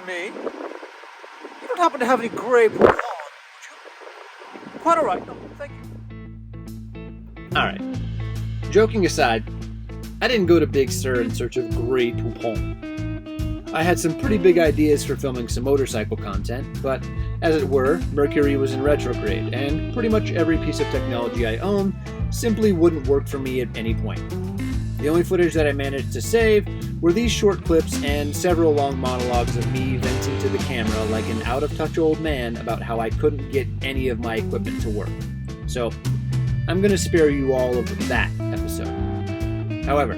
than me. You don't happen to have any gray pool lawn, would you? Quite all right. No, thank you. All right. Joking aside, I didn't go to Big Sur in search of gray poupon. I had some pretty big ideas for filming some motorcycle content, but as it were, Mercury was in retrograde, and pretty much every piece of technology I own simply wouldn't work for me at any point. The only footage that I managed to save were these short clips and several long monologues of me venting to the camera like an out-of-touch old man about how I couldn't get any of my equipment to work. So, I'm going to spare you all of that episode. However,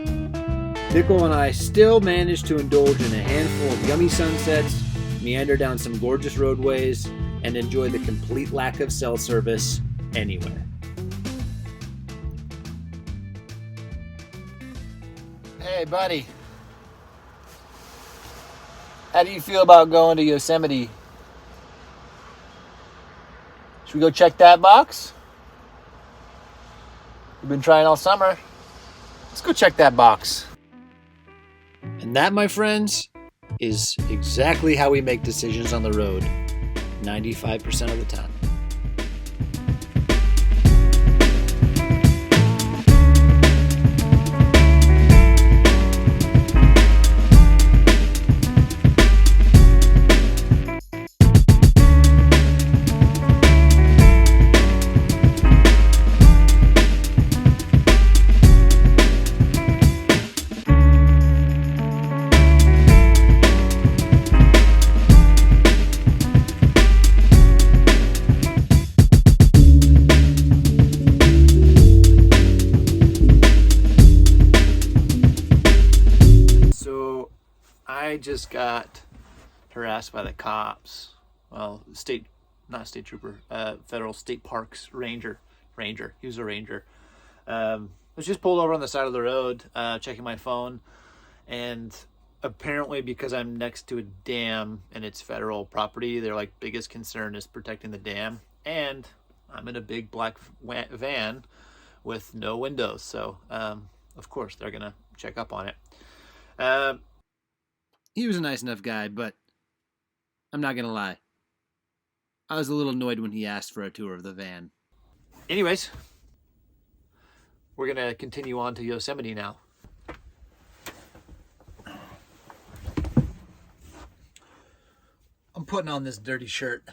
Nikola and I still managed to indulge in a handful of yummy sunsets, meander down some gorgeous roadways, and enjoy the complete lack of cell service anywhere. Hey, buddy. How do you feel about going to Yosemite? Should we go check that box? We've been trying all summer. Let's go check that box. And that, my friends, is exactly how we make decisions on the road 95% of the time. I just got harassed by the cops. Well, not state trooper, federal state parks ranger. He was a ranger. I was just pulled over on the side of the road, checking my phone, and apparently because I'm next to a dam and it's federal property, their biggest concern is protecting the dam, and I'm in a big black van with no windows, so of course they're gonna check up on it. He was a nice enough guy, but I'm not going to lie. I was a little annoyed when he asked for a tour of the van. Anyways, we're going to continue on to Yosemite now. I'm putting on this dirty shirt.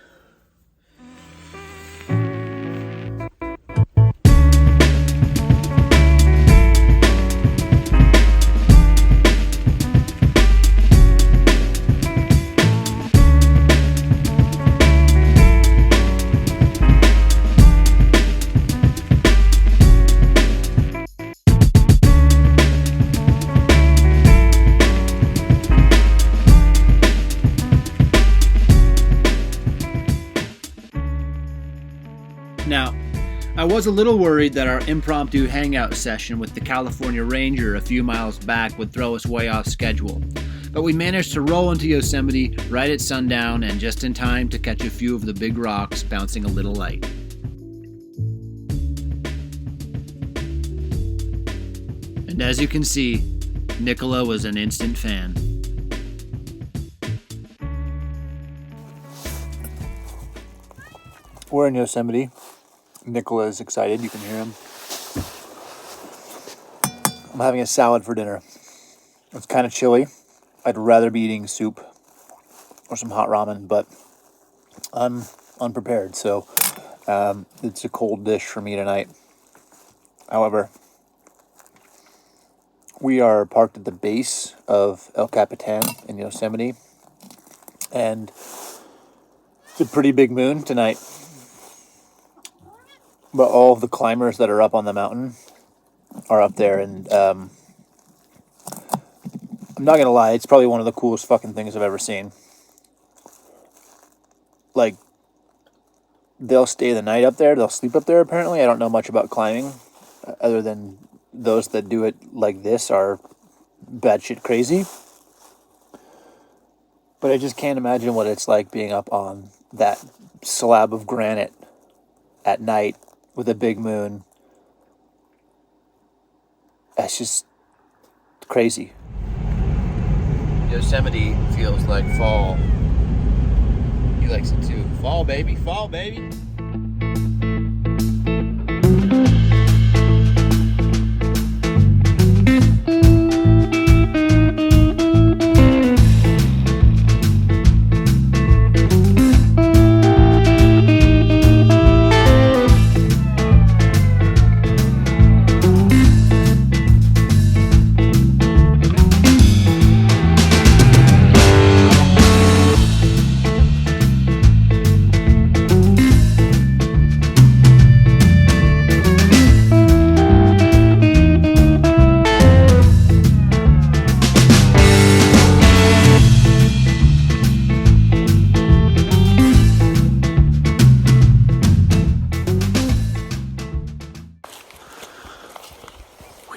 Now, I was a little worried that our impromptu hangout session with the California Ranger a few miles back would throw us way off schedule, but we managed to roll into Yosemite right at sundown and just in time to catch a few of the big rocks bouncing a little light. And as you can see, Nikola was an instant fan. We're in Yosemite. Nikola is excited. You can hear him. I'm having a salad for dinner. It's kind of chilly. I'd rather be eating soup or some hot ramen, but I'm unprepared, so it's a cold dish for me tonight. However, we are parked at the base of El Capitan in Yosemite, and it's a pretty big moon tonight. But all of the climbers that are up on the mountain are up there, and I'm not gonna lie, it's probably one of the coolest fucking things I've ever seen. They'll stay the night up there, they'll sleep up there apparently. I don't know much about climbing, other than those that do it like this are batshit crazy. But I just can't imagine what it's like being up on that slab of granite at night with a big moon. That's just crazy. Yosemite feels like fall He likes it too. Fall, baby. Fall, baby.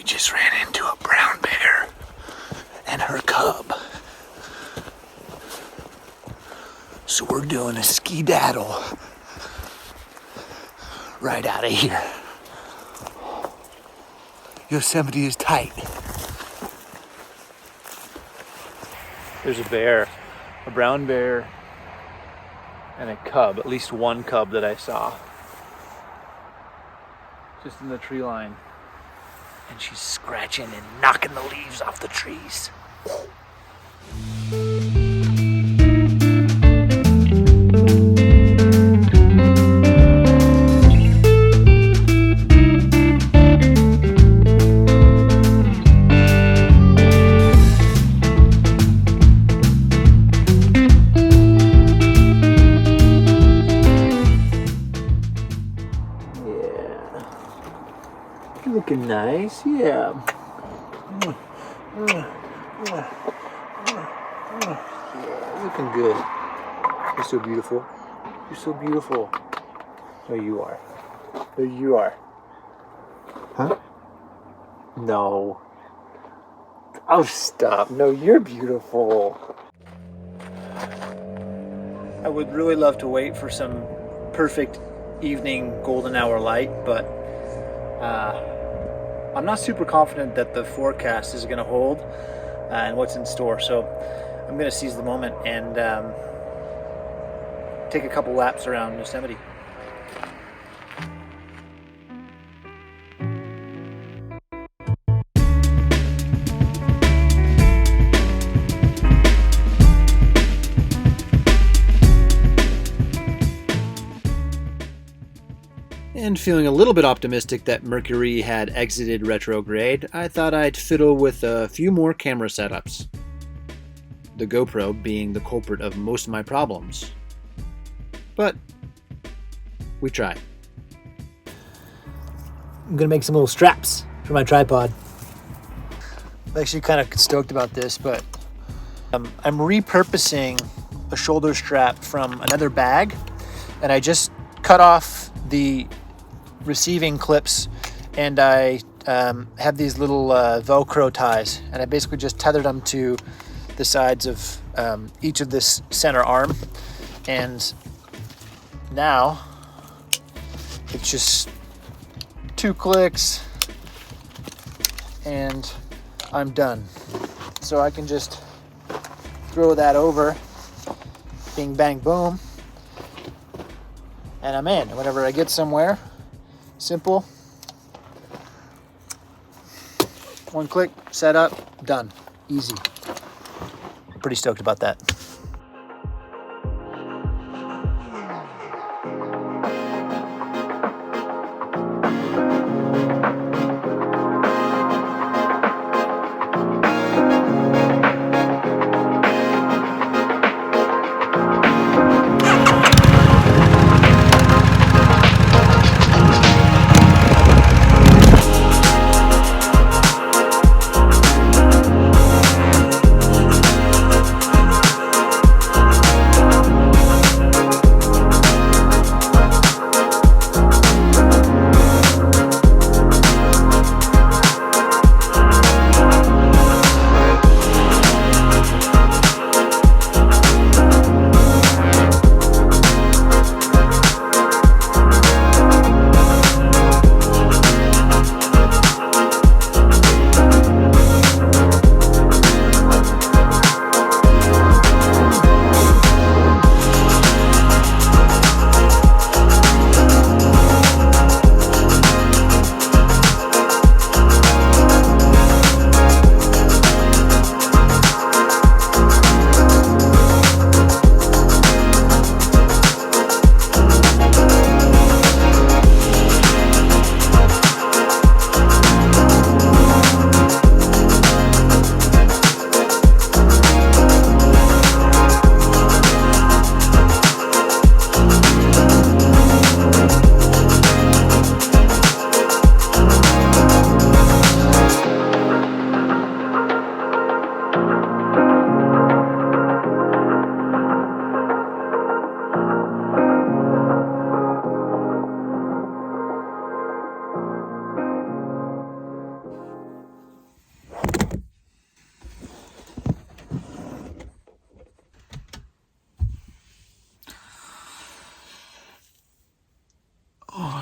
Just ran into a brown bear and her cub. So we're doing a ski-daddle right out of here. Yosemite is tight. There's a bear, a brown bear, and a cub, at least one cub that I saw. Just in the tree line. And she's scratching and knocking the leaves off the trees. Looking nice, yeah. Yeah, looking good. You're so beautiful. You're so beautiful. There you are. There you are. Huh? No. Oh, stop. No, you're beautiful. I would really love to wait for some perfect evening golden hour light, but I'm not super confident that the forecast is going to hold and what's in store. So I'm going to seize the moment and take a couple laps around Yosemite. And feeling a little bit optimistic that Mercury had exited retrograde, I thought I'd fiddle with a few more camera setups. The GoPro being the culprit of most of my problems. But we tried. I'm gonna make some little straps for my tripod. I'm actually kind of stoked about this, but I'm repurposing a shoulder strap from another bag, and I just cut off the receiving clips, and I have these little Velcro ties, and I basically just tethered them to the sides of each of this center arm, and now it's just 2 clicks and I'm done. So I can just throw that over, bing bang boom, and I'm in. Whenever I get somewhere, simple, 1 click, set up, done, easy. Pretty stoked about that.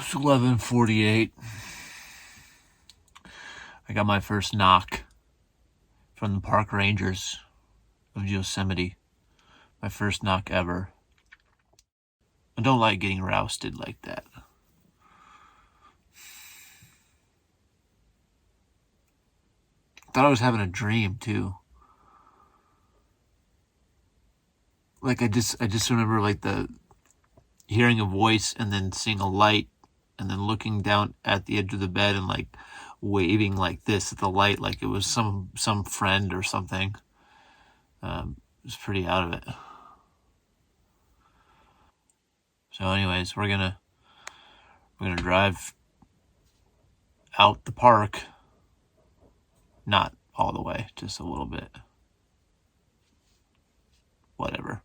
It's 11:48. I got my first knock from the park rangers of Yosemite. My first knock ever. I don't like getting rousted like that. Thought I was having a dream too. Like I just remember like the hearing a voice and then seeing a light and then looking down at the edge of the bed and like waving like this at the light like it was some friend or something. It was pretty out of it. So anyways, we're gonna drive out the park. Not all the way, just a little bit. Whatever.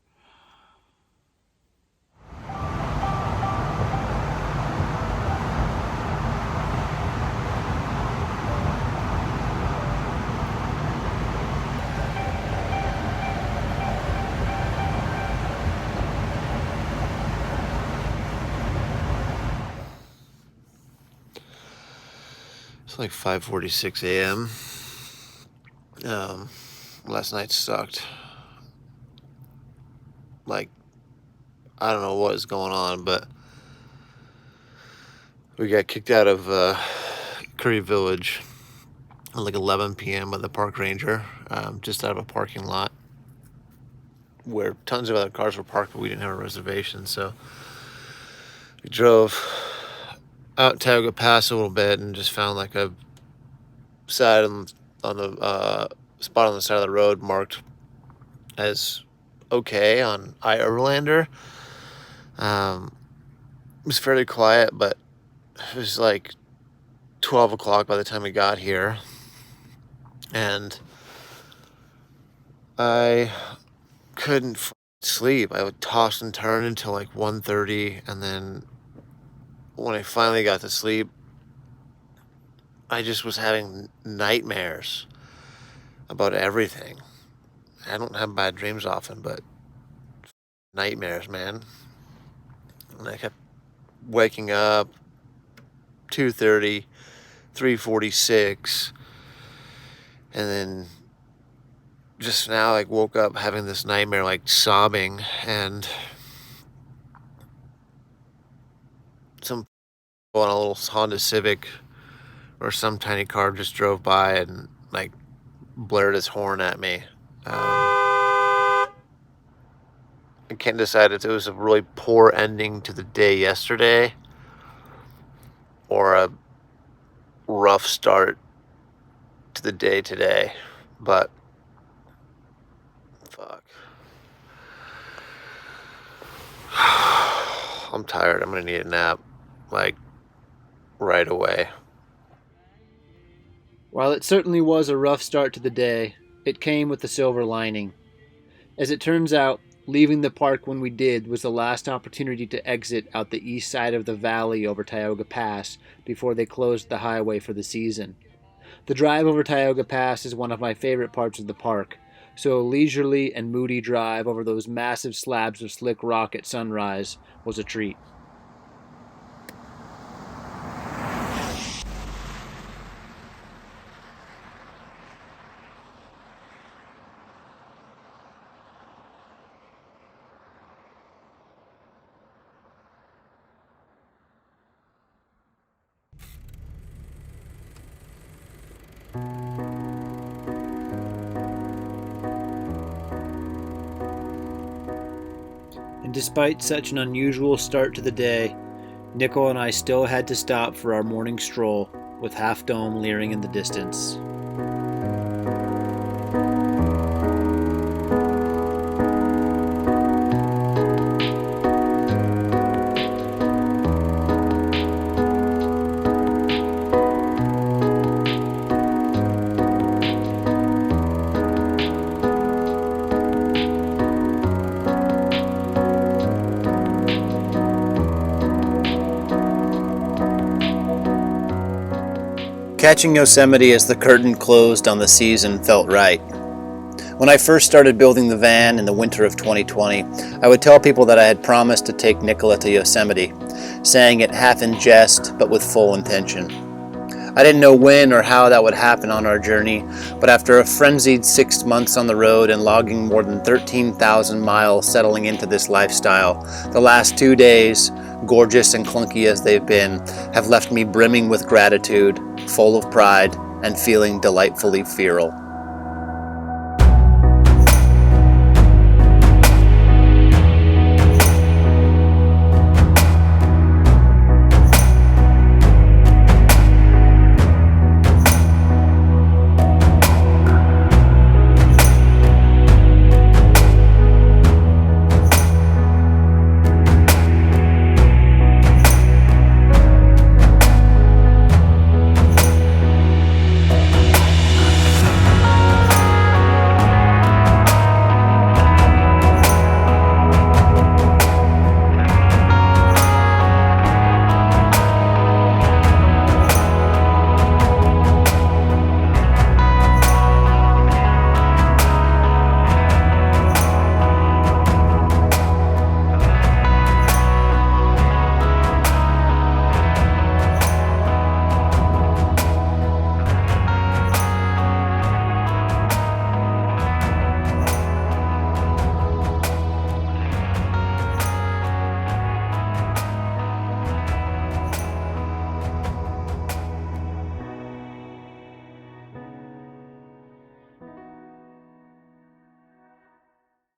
It's like 5:46 a.m. Last night sucked. Like, I don't know what is going on, but we got kicked out of Curry Village at like 11 p.m. by the park ranger, just out of a parking lot where tons of other cars were parked, but we didn't have a reservation. So we drove out Tioga Pass a little bit and just found like a side on the spot on the side of the road marked as okay on iOverlander. It was fairly quiet, but it was like 12 o'clock by the time we got here, and I couldn't sleep. I would toss and turn until like 1:30, and then when I finally got to sleep, I just was having nightmares about everything. I don't have bad dreams often, but nightmares, man. And I kept waking up 2:30, 3:46, and then just now like woke up having this nightmare, like sobbing, and some people on a little Honda Civic or some tiny car just drove by and like blared his horn at me. I can't decide if it was a really poor ending to the day yesterday or a rough start to the day today, but fuck. I'm tired. I'm gonna need a nap, like, right away. While it certainly was a rough start to the day, it came with a silver lining. As it turns out, leaving the park when we did was the last opportunity to exit out the east side of the valley over Tioga Pass before they closed the highway for the season. The drive over Tioga Pass is one of my favorite parts of the park, so a leisurely and moody drive over those massive slabs of slick rock at sunrise was a treat. And despite such an unusual start to the day, Nikola and I still had to stop for our morning stroll, with Half Dome leering in the distance. Catching Yosemite as the curtain closed on the season felt right. When I first started building the van in the winter of 2020, I would tell people that I had promised to take Nikola to Yosemite. saying it half in jest but with full intention. I didn't know when or how that would happen on our journey, but after a frenzied 6 months on the road and logging more than 13,000 miles settling into this lifestyle, the last 2 days, gorgeous and clunky as they've been, have left me brimming with gratitude, full of pride, and feeling delightfully feral.